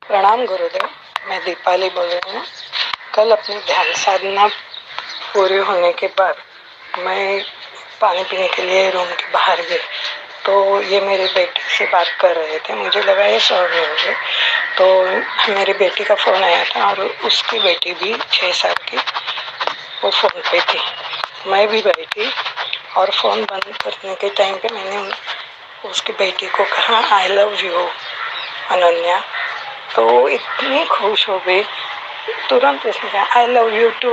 प्रणाम गुरुदेव, मैं दीपाली बोल रही हूँ। कल अपनी ध्यान साधना पूरी होने के बाद मैं पानी पीने के लिए रूम के बाहर गई, तो ये मेरी बेटी से बात कर रहे थे। मुझे लगा ये सो रहे होंगे, तो मेरी बेटी का फ़ोन आया था और उसकी बेटी भी 6 साल की, वो फ़ोन पे थी। मैं भी बैठी और फ़ोन बंद करने के टाइम पे मैंने उसकी बेटी को कहा, आई लव यू अनन्या। तो वो इतनी खुश हो गई, तुरंत उसने कहा आई लव यू टू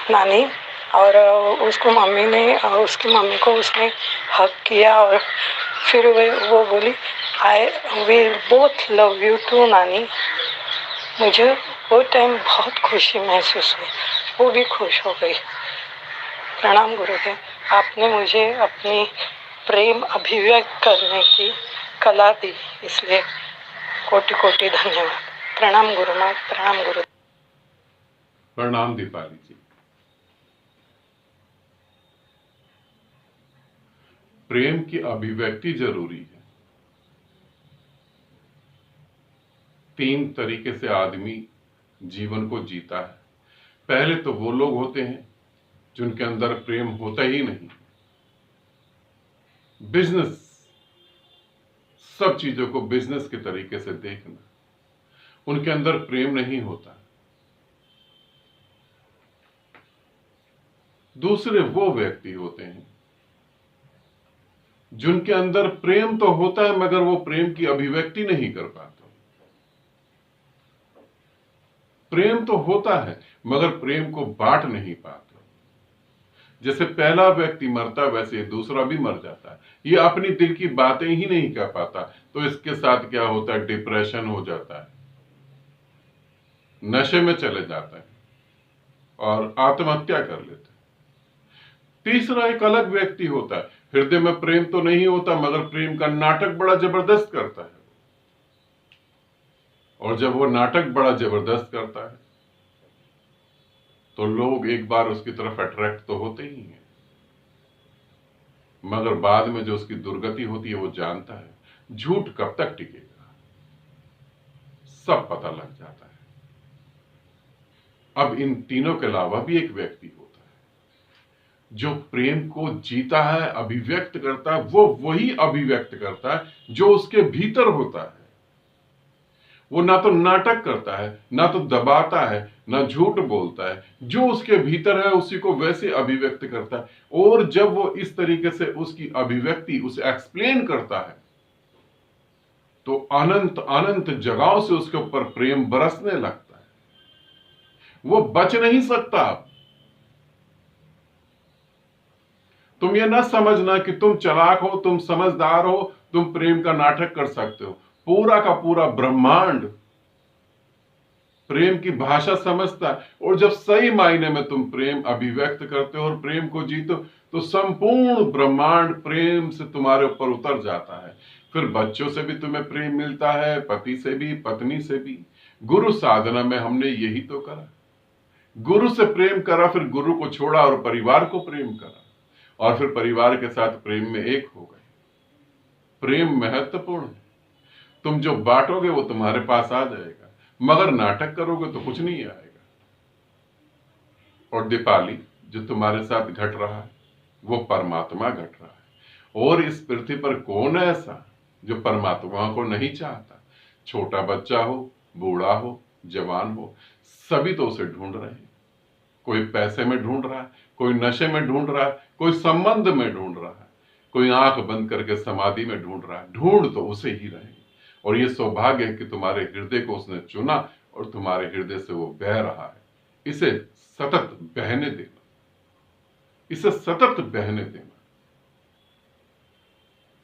नानी। और उसकी मम्मी को उसने हक किया और फिर वो बोली I we both love you too नानी। मुझे वो टाइम बहुत खुशी महसूस हुई, वो भी खुश हो गई। प्रणाम गुरुदेव, आपने मुझे अपनी प्रेम अभिव्यक्त करने की कला दी, इसलिए कोटि कोटि धन्यवाद। प्रणाम गुरुमाँ, प्रणाम गुरु। प्रणाम दीपाली जी। प्रेम की अभिव्यक्ति जरूरी है। 3 तरीके से आदमी जीवन को जीता है। पहले तो वो लोग होते हैं जिनके अंदर प्रेम होता ही नहीं। बिजनेस, सब चीजों को बिजनेस के तरीके से देखना, उनके अंदर प्रेम नहीं होता। दूसरे वो व्यक्ति होते हैं जिनके अंदर प्रेम तो होता है मगर वो प्रेम की अभिव्यक्ति नहीं कर पाते। प्रेम तो होता है मगर प्रेम को बांट नहीं पाते। जैसे पहला व्यक्ति मरता वैसे दूसरा भी मर जाता है। ये अपनी दिल की बातें ही नहीं कह पाता, तो इसके साथ क्या होता है, डिप्रेशन हो जाता है, नशे में चले जाता है और आत्महत्या कर लेता है। तीसरा एक अलग व्यक्ति होता है, हृदय में प्रेम तो नहीं होता मगर प्रेम का नाटक बड़ा जबरदस्त करता है। और जब वो नाटक बड़ा जबरदस्त करता है तो लोग एक बार उसकी तरफ अट्रैक्ट तो होते ही हैं, मगर बाद में जो उसकी दुर्गति होती है वो जानता है झूठ कब तक टिकेगा, सब पता लग जाता है। अब इन तीनों के अलावा भी एक व्यक्ति होता है जो प्रेम को जीता है, अभिव्यक्त करता है। वो वही अभिव्यक्त करता है जो उसके भीतर होता है। वो ना तो नाटक करता है, ना तो दबाता है, ना झूठ बोलता है। जो उसके भीतर है उसी को वैसे अभिव्यक्त करता है। और जब वो इस तरीके से उसकी अभिव्यक्ति उसे एक्सप्लेन करता है तो अनंत अनंत जगहों से उसके ऊपर प्रेम बरसने लगता है। वो बच नहीं सकता। तुम ये ना समझना कि तुम चालाक हो, तुम समझदार हो, तुम प्रेम का नाटक कर सकते हो। पूरा का पूरा ब्रह्मांड प्रेम की भाषा समझता है। और जब सही मायने में तुम प्रेम अभिव्यक्त करते हो और प्रेम को जीतो तो संपूर्ण ब्रह्मांड प्रेम से तुम्हारे ऊपर उतर जाता है। फिर बच्चों से भी तुम्हें प्रेम मिलता है, पति से भी, पत्नी से भी। गुरु साधना में हमने यही तो करा, गुरु से प्रेम करा, फिर गुरु को छोड़ा और परिवार को प्रेम करा और फिर परिवार के साथ प्रेम में एक हो गए। प्रेम महत्वपूर्ण है। तुम जो बांटोगे वो तुम्हारे पास आ जाएगा, मगर नाटक करोगे तो कुछ नहीं आएगा। और दीपाली, जो तुम्हारे साथ घट रहा है वो परमात्मा घट रहा है। और इस पृथ्वी पर कौन है ऐसा जो परमात्मा को नहीं चाहता? छोटा बच्चा हो, बूढ़ा हो, जवान हो, सभी तो उसे ढूंढ रहे हैं। कोई पैसे में ढूंढ रहा है, कोई नशे में ढूंढ रहा है, कोई संबंध में ढूंढ रहा है, कोई आंख बंद करके समाधि में ढूंढ रहा है। ढूंढ तो उसे ही रहे। और ये सौभाग्य है कि तुम्हारे हृदय को उसने चुना और तुम्हारे हृदय से वो बह रहा है। इसे सतत बहने देना, इसे सतत बहने देना।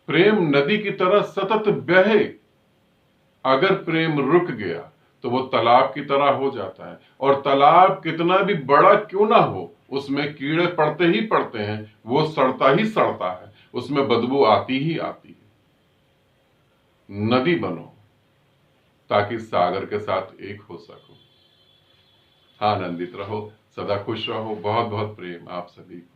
प्रेम नदी की तरह सतत बहे। अगर प्रेम रुक गया तो वो तालाब की तरह हो जाता है। और तालाब कितना भी बड़ा क्यों ना हो, उसमें कीड़े पड़ते ही पड़ते हैं, वो सड़ता ही सड़ता है, उसमें बदबू आती ही आती है। नदी बनो ताकि सागर के साथ एक हो सको। आनंदित रहो, सदा खुश रहो। बहुत बहुत प्रेम आप सभी को।